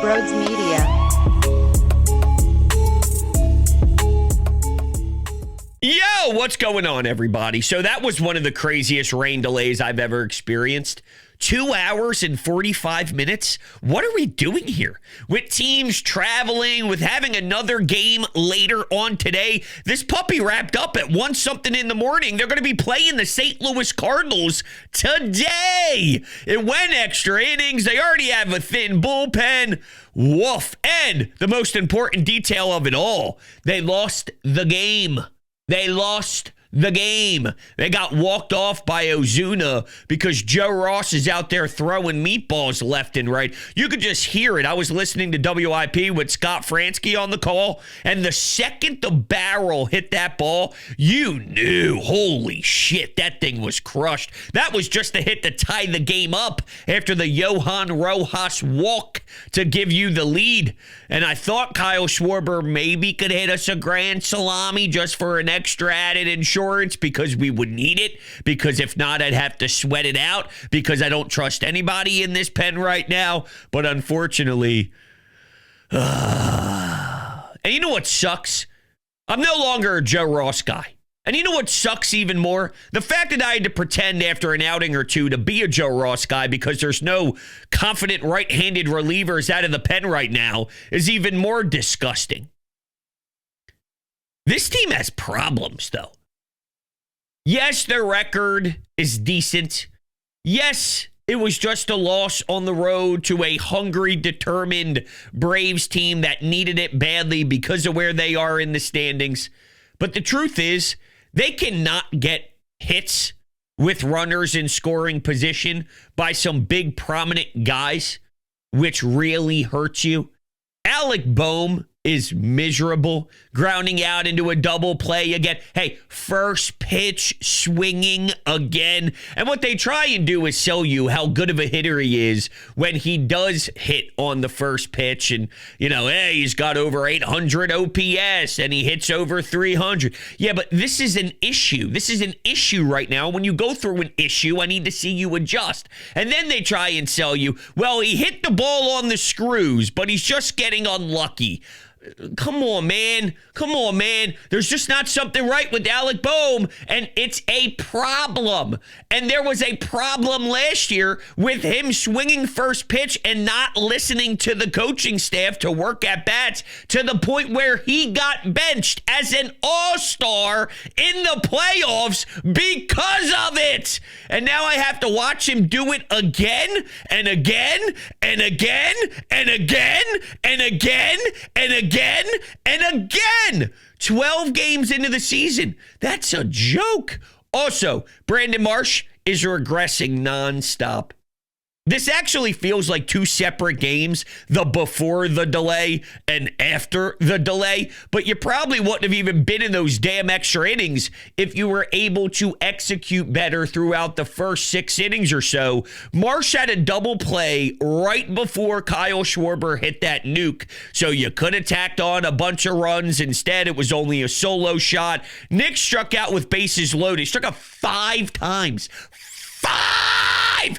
Broads Media. Yo, what's going on, everybody? So that was one of the craziest rain delays I've ever experienced. 2 hours and 45 minutes? What are we doing here? With teams traveling, with having another game later on today, this puppy wrapped up at 1 something in the morning. They're going to be playing the St. Louis Cardinals today. It went extra innings. They already have a thin bullpen. Woof. And the most important detail of it all, they lost the game. They lost the game. They got walked off by Ozuna because Joe Ross is out there throwing meatballs left and right. You could just hear it. I was listening to WIP with Scott Fransky on the call, and the second the barrel hit that ball, you knew, holy shit, that thing was crushed. That was just the hit to tie the game up after the Johan Rojas walk to give you the lead. And I thought Kyle Schwarber maybe could hit us a grand salami just for an extra added insurance, because we would need it, because if not, I'd have to sweat it out, because I don't trust anybody in this pen right now. But unfortunately, and you know what sucks? I'm no longer a Joe Ross guy. And you know what sucks even more? The fact that I had to pretend after an outing or two to be a Joe Ross guy because there's no confident right-handed relievers out of the pen right now is even more disgusting. This team has problems, though. Yes, their record is decent. Yes, it was just a loss on the road to a hungry, determined Braves team that needed it badly because of where they are in the standings. But the truth is, they cannot get hits with runners in scoring position by some big, prominent guys, which really hurts you. Alec Boehm is miserable, grounding out into a double play again. Hey, first pitch swinging again. And what they try and do is sell you how good of a hitter he is when he does hit on the first pitch. And, you know, hey, he's got over 800 OPS and he hits over 300. Yeah, but this is an issue. This is an issue right now. When you go through an issue, I need to see you adjust. And then they try and sell you, well, he hit the ball on the screws, but he's just getting unlucky. Come on, man. Come on, man. There's just not something right with Alec Boehm, and it's a problem. And there was a problem last year with him swinging first pitch and not listening to the coaching staff to work at bats to the point where he got benched as an all-star in the playoffs because of it. And now I have to watch him do it again and again and again and again and again and again. And again, 12 games into the season. That's a joke. Also, Brandon Marsh is regressing nonstop. This actually feels like 2 separate games, the before the delay and after the delay, but you probably wouldn't have even been in those damn extra innings if you were able to execute better throughout the first 6 innings or so. Marsh had a double play right before Kyle Schwarber hit that nuke, so you could have tacked on a bunch of runs. Instead, it was only a solo shot. Nick struck out with bases loaded. He struck out 5 times. 5!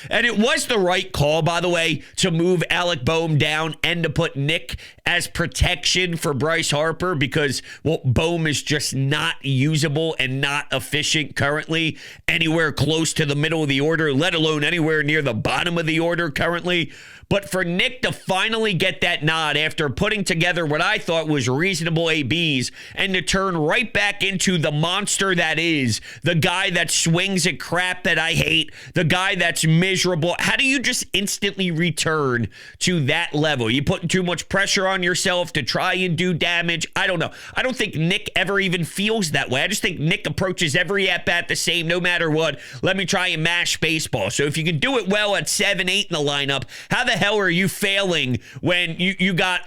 And it was the right call, by the way, to move Alec Boehm down and to put Nick as protection for Bryce Harper because, well, Boehm is just not usable and not efficient currently anywhere close to the middle of the order, let alone anywhere near the bottom of the order currently. But for Nick to finally get that nod after putting together what I thought was reasonable ABs and to turn right back into the monster that is, the guy that swings at crap that I hate, the guy that's miserable, how do you just instantly return to that level? You putting too much pressure on yourself to try and do damage? I don't know. I don't think Nick ever even feels that way. I just think Nick approaches every at-bat the same no matter what. Let me try and mash baseball. So if you can do it well at 7-8 in the lineup, how the hell are you failing when you got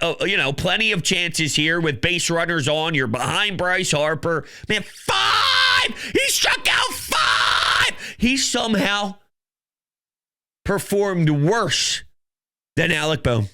plenty of chances here with base runners on? You're behind Bryce Harper. Man, 5! He struck out 5! He somehow performed worse than Alec Boehm.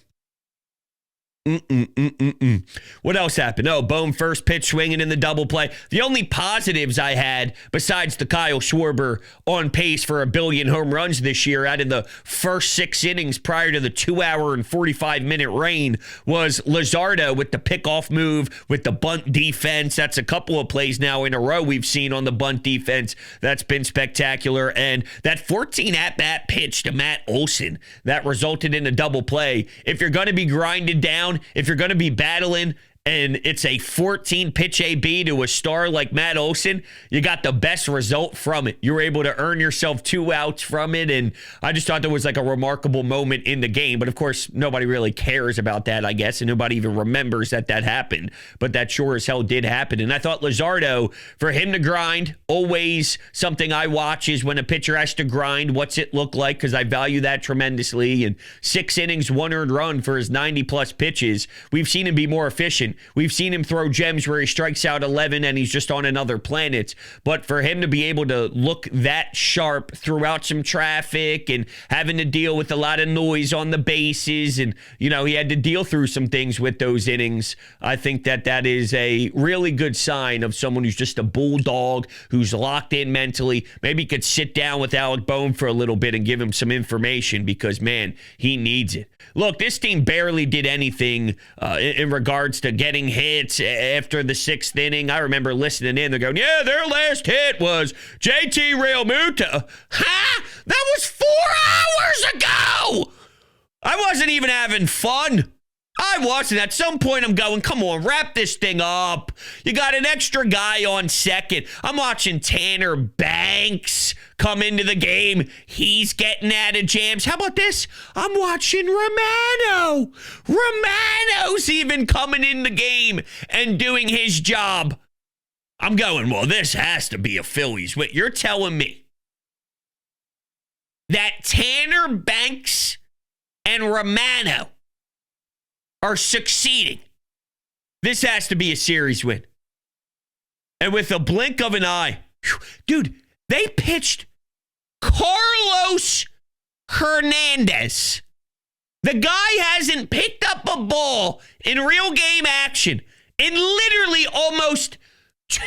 What else happened? Oh, Bohm first pitch swinging in the double play. The only positives I had, besides the Kyle Schwarber on pace for 1 billion home runs this year out of the first 6 innings prior to the 2-hour and 45-minute rain, was Luzardo with the pickoff move, with the bunt defense. That's a couple of plays now in a row we've seen on the bunt defense. That's been spectacular. And that 14 at-bat pitch to Matt Olson that resulted in a double play. If you're going to be grinded down, if you're going to be battling and it's a 14 pitch AB to a star like Matt Olson, you got the best result from it. You were able to earn yourself 2 outs from it. And I just thought that was like a remarkable moment in the game. But of course, nobody really cares about that, I guess. And nobody even remembers that happened. But that sure as hell did happen. And I thought Luzardo, for him to grind, always something I watch is when a pitcher has to grind, what's it look like? Because I value that tremendously. And 6 innings, 1 earned run for his 90-plus pitches. We've seen him be more efficient. We've seen him throw gems where he strikes out 11 and he's just on another planet. But for him to be able to look that sharp throughout some traffic and having to deal with a lot of noise on the bases, and, you know, he had to deal through some things with those innings, I think that is a really good sign of someone who's just a bulldog, who's locked in mentally. Maybe could sit down with Alec Bohm for a little bit and give him some information because, man, he needs it. Look, this team barely did anything in regards to getting hits after the 6th inning. I remember listening in. They're going, yeah, their last hit was JT Realmuto. Ha! That was 4 hours ago! I wasn't even having fun. I wasn't. At some point, I'm going, come on, wrap this thing up. You got an extra guy on second. I'm watching Tanner Banks come into the game. He's getting out of jams. How about this? I'm watching Romano. Romano's even coming in the game and doing his job. I'm going, well, this has to be a Phillies win. You're telling me that Tanner Banks and Romano are succeeding. This has to be a series win. And with a blink of an eye, dude, they pitched Carlos Hernandez. The guy hasn't picked up a ball in real game action in literally almost 2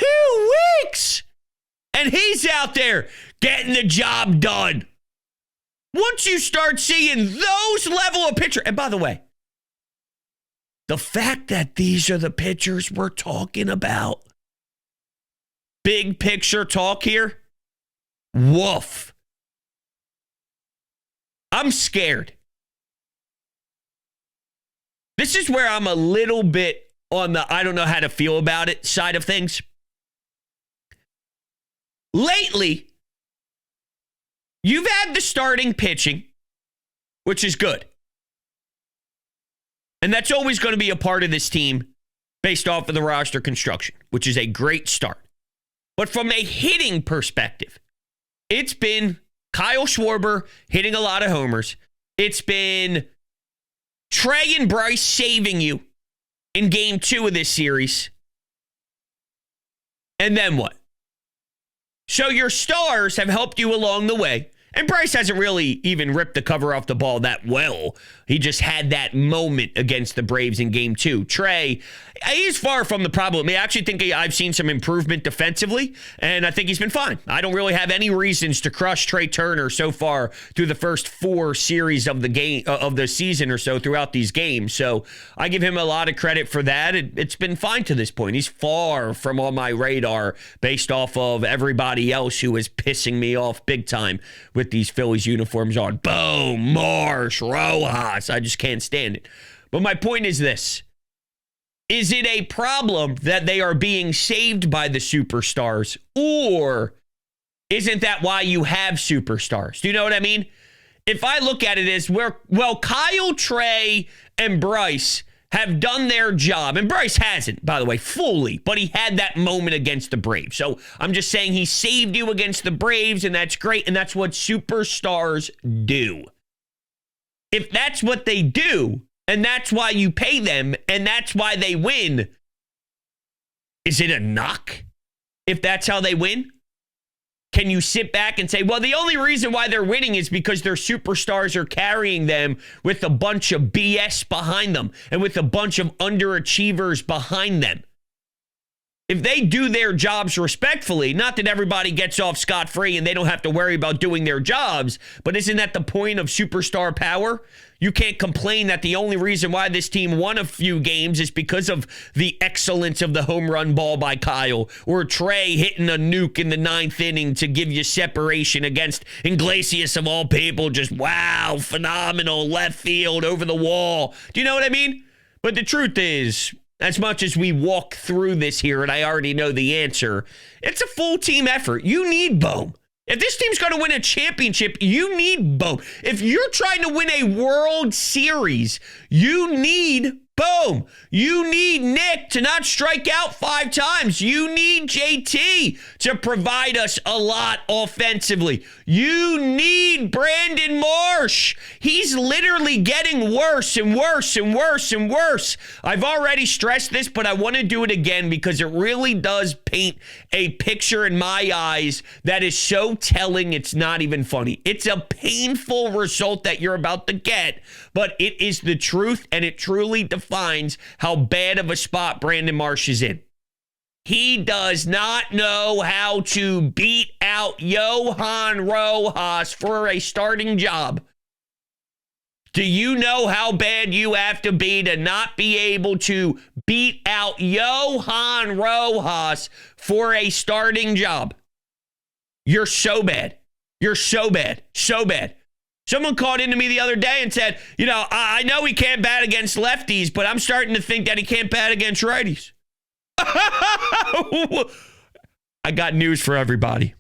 weeks. And he's out there getting the job done. Once you start seeing those level of pitcher, and by the way, the fact that these are the pitchers we're talking about, big picture talk here, woof. I'm scared. This is where I'm a little bit on the I don't know how to feel about it side of things. Lately, you've had the starting pitching, which is good. And that's always going to be a part of this team based off of the roster construction, which is a great start. But from a hitting perspective, it's been Kyle Schwarber hitting a lot of homers. It's been Trey and Bryce saving you in game 2 of this series. And then what? So your stars have helped you along the way. And Bryce hasn't really even ripped the cover off the ball that well. He just had that moment against the Braves in game 2. Trey, he's far from the problem. I actually think I've seen some improvement defensively, and I think he's been fine. I don't really have any reasons to crush Trey Turner so far through the first 4 series of the game of the season or so throughout these games. So I give him a lot of credit for that. It's been fine to this point. He's far from on my radar based off of everybody else who is pissing me off big time with these Phillies uniforms on. Boom, Marsh, Rojas. I just can't stand it. But my point is this. Is it a problem that they are being saved by the superstars? Or isn't that why you have superstars? Do you know what I mean? If I look at it as, well, Kyle, Trey, and Bryce have done their job. And Bryce hasn't, by the way, fully. But he had that moment against the Braves. So I'm just saying he saved you against the Braves, and that's great. And that's what superstars do. If that's what they do, and that's why you pay them, and that's why they win, is it a knock if that's how they win? can you sit back and say, well, the only reason why they're winning is because their superstars are carrying them with a bunch of BS behind them and with a bunch of underachievers behind them? If they do their jobs respectfully, not that everybody gets off scot-free and they don't have to worry about doing their jobs, but isn't that the point of superstar power? You can't complain that the only reason why this team won a few games is because of the excellence of the home run ball by Kyle, or Trey hitting a nuke in the 9th inning to give you separation against Iglesias of all people. Just wow, phenomenal, left field, over the wall. Do you know what I mean? But the truth is, as much as we walk through this here, and I already know the answer, it's a full team effort. You need Bohm. If this team's going to win a championship, you need Bohm. If you're trying to win a World Series, you need Boom. You need Nick to not strike out 5 times. You need JT to provide us a lot offensively. You need Brandon Marsh. He's literally getting worse and worse and worse and worse. I've already stressed this, but I want to do it again because it really does paint a picture in my eyes that is so telling it's not even funny. It's a painful result that you're about to get, but it is the truth, and it truly defines how bad of a spot Brandon Marsh is in. He does not know how to beat out Johan Rojas for a starting job. Do you know how bad you have to be to not be able to beat out Johan Rojas for a starting job? You're so bad. You're so bad. So bad. Someone called into me the other day and said, you know, I know he can't bat against lefties, but I'm starting to think that he can't bat against righties. I got news for everybody.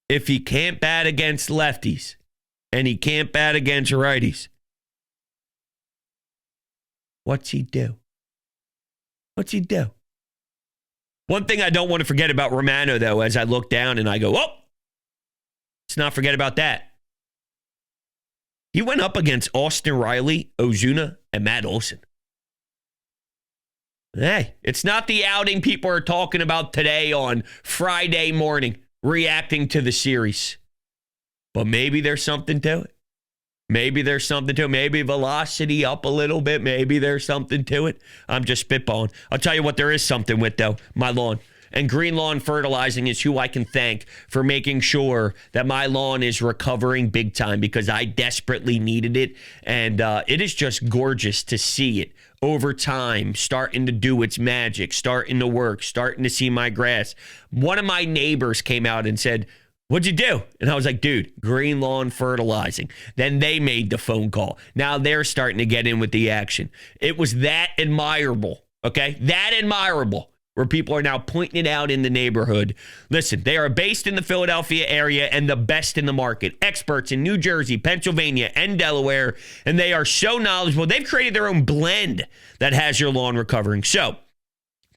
If he can't bat against lefties and he can't bat against righties, what's he do? What's he do? One thing I don't want to forget about Romano, though, as I look down and I go, oh, let's not forget about that. He went up against Austin Riley, Ozuna, and Matt Olson. Hey, it's not the outing people are talking about today on Friday morning, reacting to the series. But maybe there's something to it. Maybe there's something to it. Maybe velocity up a little bit. Maybe there's something to it. I'm just spitballing. I'll tell you what there is something with, though. My lawn. And Green Lawn Fertilizing is who I can thank for making sure that my lawn is recovering big time, because I desperately needed it. And it is just gorgeous to see it over time starting to do its magic, starting to work, starting to see my grass. One of my neighbors came out and said, "What'd you do?" And I was like, dude, Green Lawn Fertilizing. Then they made the phone call. Now they're starting to get in with the action. It was that admirable, okay? That admirable, where people are now pointing it out in the neighborhood. Listen, they are based in the Philadelphia area and the best in the market. Experts in New Jersey, Pennsylvania, and Delaware, and they are so knowledgeable. They've created their own blend that has your lawn recovering. So,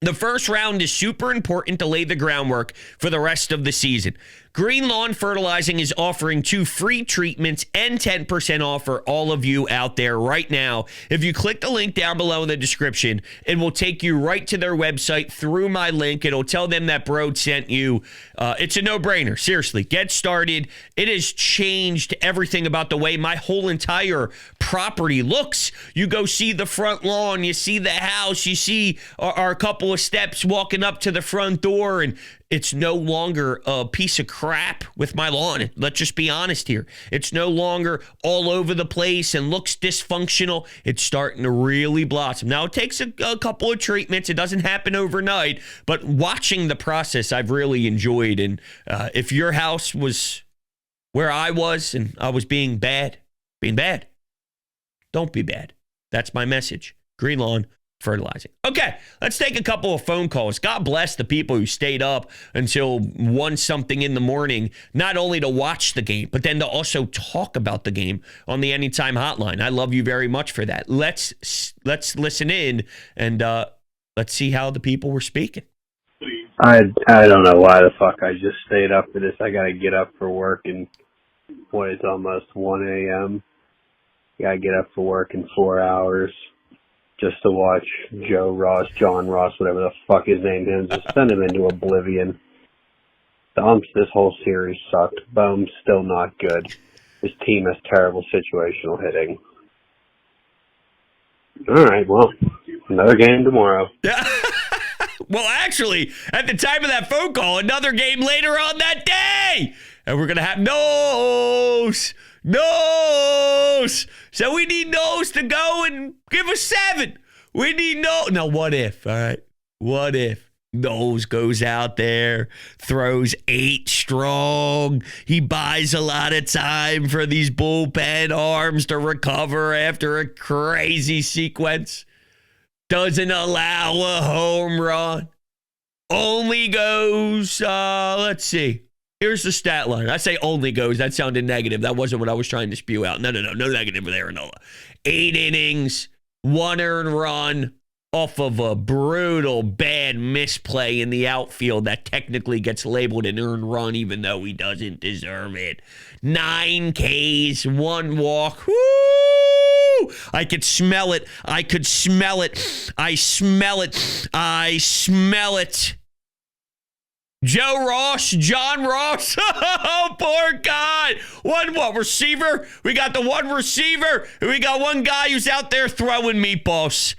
the first round is super important to lay the groundwork for the rest of the season. Green Lawn Fertilizing is offering 2 free treatments and 10% off for all of you out there right now. If you click the link down below in the description, it will take you right to their website through my link. It'll tell them that Bro sent you. It's a no-brainer. Seriously, get started. It has changed everything about the way my whole entire property looks. You go see the front lawn, you see the house, you see our couple of steps walking up to the front door, and it's no longer a piece of crap with my lawn. Let's just be honest here. It's no longer all over the place and looks dysfunctional. It's starting to really blossom. Now, it takes a couple of treatments. It doesn't happen overnight, but watching the process, I've really enjoyed. And if your house was where I was and I was being bad, don't be bad. That's my message. Green Lawn Fertilizing. Okay, let's take a couple of phone calls. God bless the people who stayed up until 1 something in the morning, not only to watch the game, but then to also talk about the game on the Anytime Hotline. I love you very much for that. Let's listen in and let's see how the people were speaking. I don't know why the fuck I just stayed up for this. I gotta get up for work in it's almost 1 a.m. Gotta get up for work in 4 hours just to watch John Ross, whatever the fuck his name is, just send him into oblivion. This whole series sucked. Bohm's still not good. His team has terrible situational hitting. All right, well, another game tomorrow. Yeah. Well, actually, at the time of that phone call, another game later on that day. And we're going to have Nose. So we need Nose to go and give us 7. We need Now, what if, all right? What if Nose goes out there, throws 8 strong. He buys a lot of time for these bullpen arms to recover after a crazy sequence. Doesn't allow a home run. Only goes, let's see. Here's the stat line. I say only goes. That sounded negative. That wasn't what I was trying to spew out. No negative there, Nola. 8 innings, 1 earned run off of a brutal bad misplay in the outfield that technically gets labeled an earned run even though he doesn't deserve it. 9 Ks, 1 walk. Woo! I could smell it. I smell it. John Ross. Oh, poor guy. One receiver? We got the one receiver, and we got one guy who's out there throwing meatballs.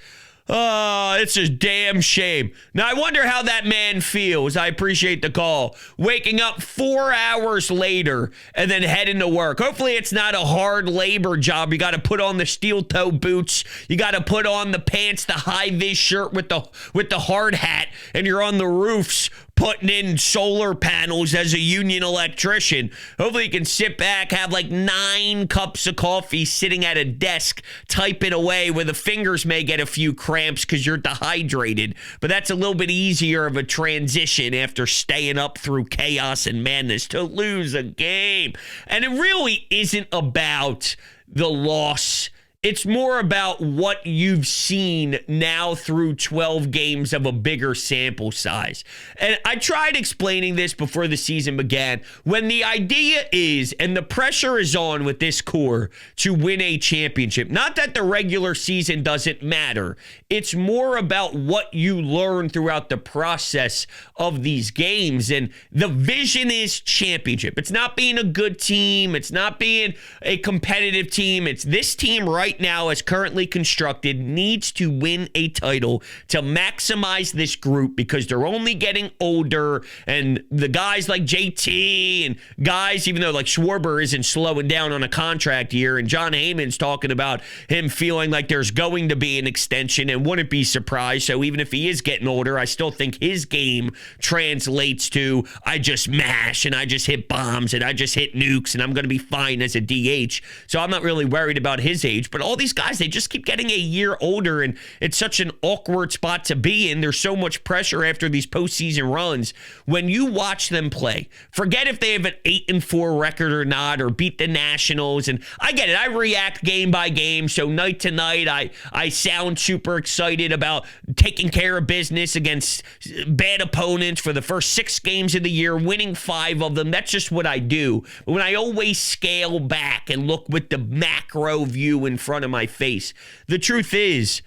Oh, it's a damn shame. Now, I wonder how that man feels. I appreciate the call. Waking up 4 hours later and then heading to work. Hopefully, it's not a hard labor job. You got to put on the steel toe boots. You got to put on the pants, the high-vis shirt with the hard hat, and you're on the roofs putting in solar panels as a union electrician. Hopefully you can sit back, have like 9 cups of coffee sitting at a desk, typing away where the fingers may get a few cramps because you're dehydrated. But that's a little bit easier of a transition after staying up through chaos and madness to lose a game. And it really isn't about the loss. It's more about what you've seen now through 12 games of a bigger sample size. And I tried explaining this before the season began. When the idea is, and the pressure is on with this core to win a championship, not that the regular season doesn't matter. It's more about what you learn throughout the process of these games. And the vision is championship. It's not being a good team. It's not being a competitive team. It's this team right now, as currently constructed, needs to win a title to maximize this group because they're only getting older, and the guys like JT and guys, even though like Schwarber isn't slowing down on a contract year, and John Heyman's talking about him feeling like there's going to be an extension and wouldn't be surprised. So even if he is getting older, I still think his game translates to I just mash and I just hit bombs and I just hit nukes and I'm going to be fine as a DH. So I'm not really worried about his age. But all these guys, they just keep getting a year older, and it's such an awkward spot to be in. There's so much pressure after these postseason runs. When you watch them play, forget if they have an 8-4 record or not, or beat the Nationals. And I get it. I react game by game. So night to night, I sound super excited about taking care of business against bad opponents for the first 6 games of the year, winning 5 of them. That's just what I do. But when I always scale back and look with the macro view in front of my face, the truth is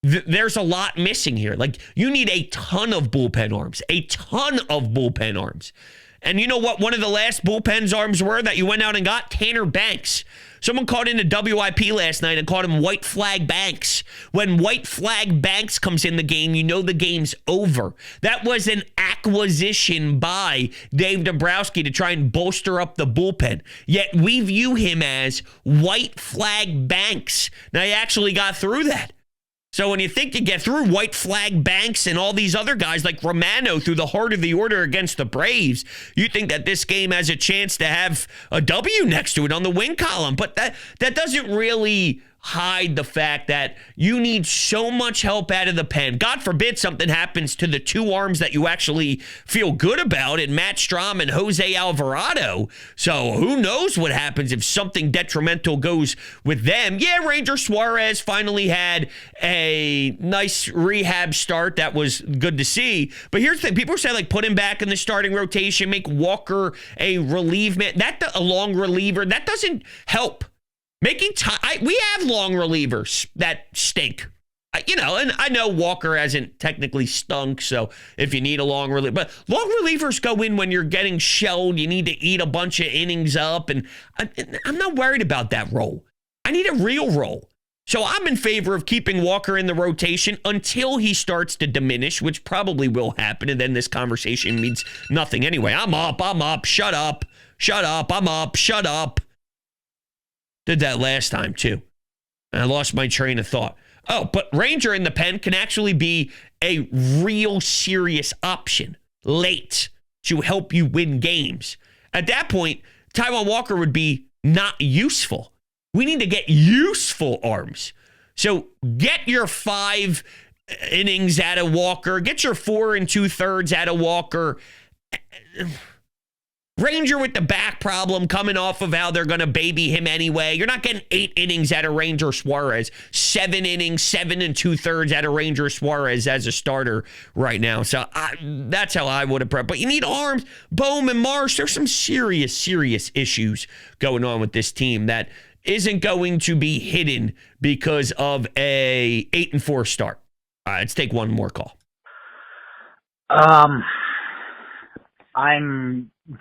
there's a lot missing here. Like, you need a ton of bullpen arms, And you know what one of the last bullpen's arms were that you went out and got? Tanner Banks. Someone called into WIP last night and called him White Flag Banks. When White Flag Banks comes in the game, you know the game's over. That was an acquisition by Dave Dombrowski to try and bolster up the bullpen. Yet we view him as White Flag Banks. Now, he actually got through that. So when you think you get through White Flag Banks and all these other guys like Romano through the heart of the order against the Braves, you think that this game has a chance to have a W next to it on the win column. But that doesn't really hide the fact that you need so much help out of the pen. God forbid something happens to the 2 arms that you actually feel good about in Matt Strahm and Jose Alvarado. So who knows what happens if something detrimental goes with them. Yeah, Ranger Suarez finally had a nice rehab start. That was good to see. But here's the thing. People say, like, put him back in the starting rotation, make Walker a relievement. A long reliever. That doesn't help. Making time. We have long relievers that stink. And I know Walker hasn't technically stunk, so if you need a long relief, but long relievers go in when you're getting shelled, you need to eat a bunch of innings up, and I'm not worried about that role. I need a real role. So I'm in favor of keeping Walker in the rotation until he starts to diminish, which probably will happen, and then this conversation means nothing anyway. I'm up, shut up, I'm up, shut up. Did that last time, too. And I lost my train of thought. Oh, but Ranger in the pen can actually be a real serious option late to help you win games. At that point, Taijuan Walker would be not useful. We need to get useful arms. So get your 5 innings out of Walker. Get your 4 2/3 out of Walker. Ranger with the back problem coming off of how they're going to baby him anyway. You're not getting 8 innings out of Ranger Suarez. 7 innings, 7 2/3 out of Ranger Suarez as a starter right now. So that's how I would have prepped. But you need arms. Bohm and Marsh, there's some serious, serious issues going on with this team that isn't going to be hidden because of a 8-4 start. All right, let's take one more call. I'm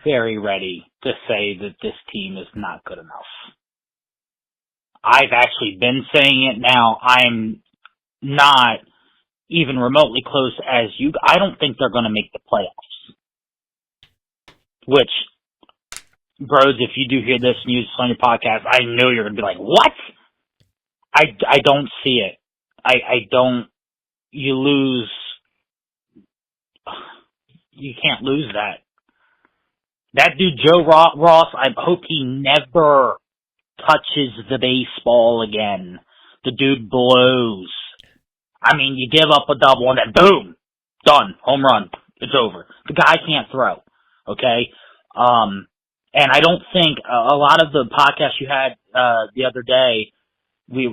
very ready to say that this team is not good enough. I've actually been saying it now. I'm not even remotely close as you. I don't think they're going to make the playoffs. Which, bros, if you do hear this news on your podcast, I know you're going to be like, what? I don't see it. I don't. You lose. You can't lose that. That dude, Joe Ross, I hope he never touches the baseball again. The dude blows. I mean, you give up a double and then boom, done, home run, it's over. The guy can't throw, okay? And I don't think a lot of the podcasts you had the other day,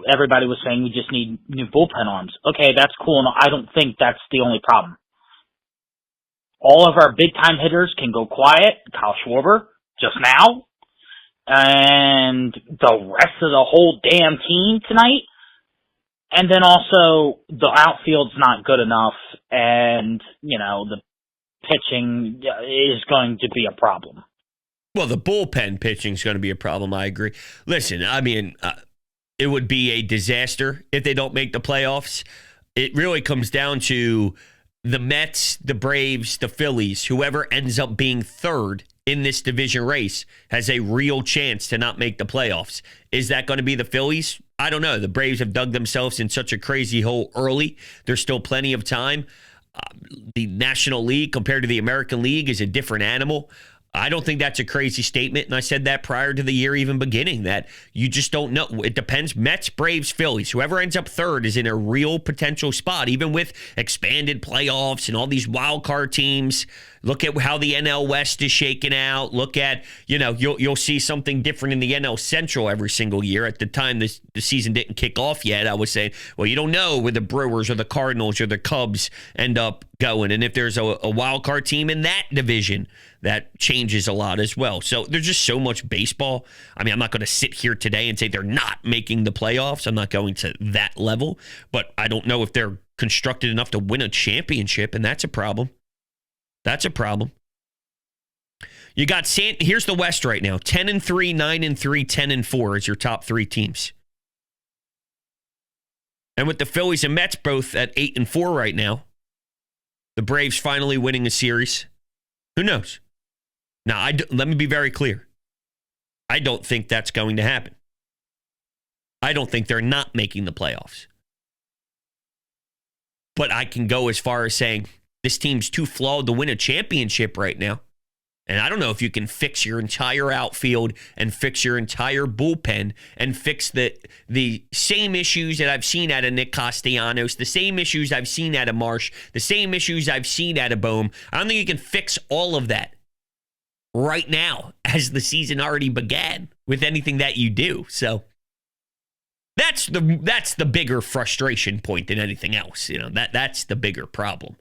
everybody was saying we just need new bullpen arms. Okay, that's cool, and I don't think that's the only problem. All of our big-time hitters can go quiet. Kyle Schwarber, just now. And the rest of the whole damn team tonight. And then also, the outfield's not good enough. And, the pitching is going to be a problem. Well, the bullpen pitching is going to be a problem, I agree. Listen, I mean, it would be a disaster if they don't make the playoffs. It really comes down to the Mets, the Braves, the Phillies, whoever ends up being third in this division race has a real chance to not make the playoffs. Is that going to be the Phillies? I don't know. The Braves have dug themselves in such a crazy hole early. There's still plenty of time. The National League compared to the American League is a different animal. I don't think that's a crazy statement, and I said that prior to the year even beginning, that you just don't know. It depends. Mets, Braves, Phillies. Whoever ends up third is in a real potential spot, even with expanded playoffs and all these wild card teams. Look at how the NL West is shaking out. Look at, you'll see something different in the NL Central every single year. At the time the season didn't kick off yet, I was saying, well, you don't know where the Brewers or the Cardinals or the Cubs end up going. And if there's a wild card team in that division, that changes a lot as well. So there's just so much baseball. I mean, I'm not going to sit here today and say they're not making the playoffs. I'm not going to that level. But I don't know if they're constructed enough to win a championship, and that's a problem. That's a problem. You got here's the West right now. 10-3, 9-3, 10-4 is your top 3 teams. And with the Phillies and Mets both at 8-4 right now, the Braves finally winning a series. Who knows? Now, let me be very clear. I don't think that's going to happen. I don't think they're not making the playoffs. But I can go as far as saying this team's too flawed to win a championship right now. And I don't know if you can fix your entire outfield and fix your entire bullpen and fix the same issues that I've seen out of Nick Castellanos, the same issues I've seen out of Marsh, the same issues I've seen out of Bohm. I don't think you can fix all of that right now as the season already began with anything that you do. So that's the bigger frustration point than anything else. That's the bigger problem.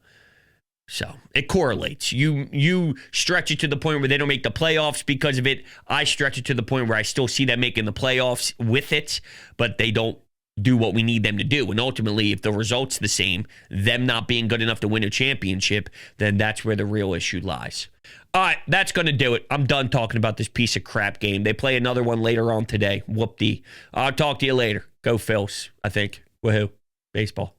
So it correlates. You stretch it to the point where they don't make the playoffs because of it. I stretch it to the point where I still see them making the playoffs with it, but they don't do what we need them to do. And ultimately, if the result's the same, them not being good enough to win a championship, then that's where the real issue lies. All right, that's going to do it. I'm done talking about this piece of crap game. They play another one later on today. Whoop-dee. I'll talk to you later. Go Phils, I think. Woohoo. Baseball.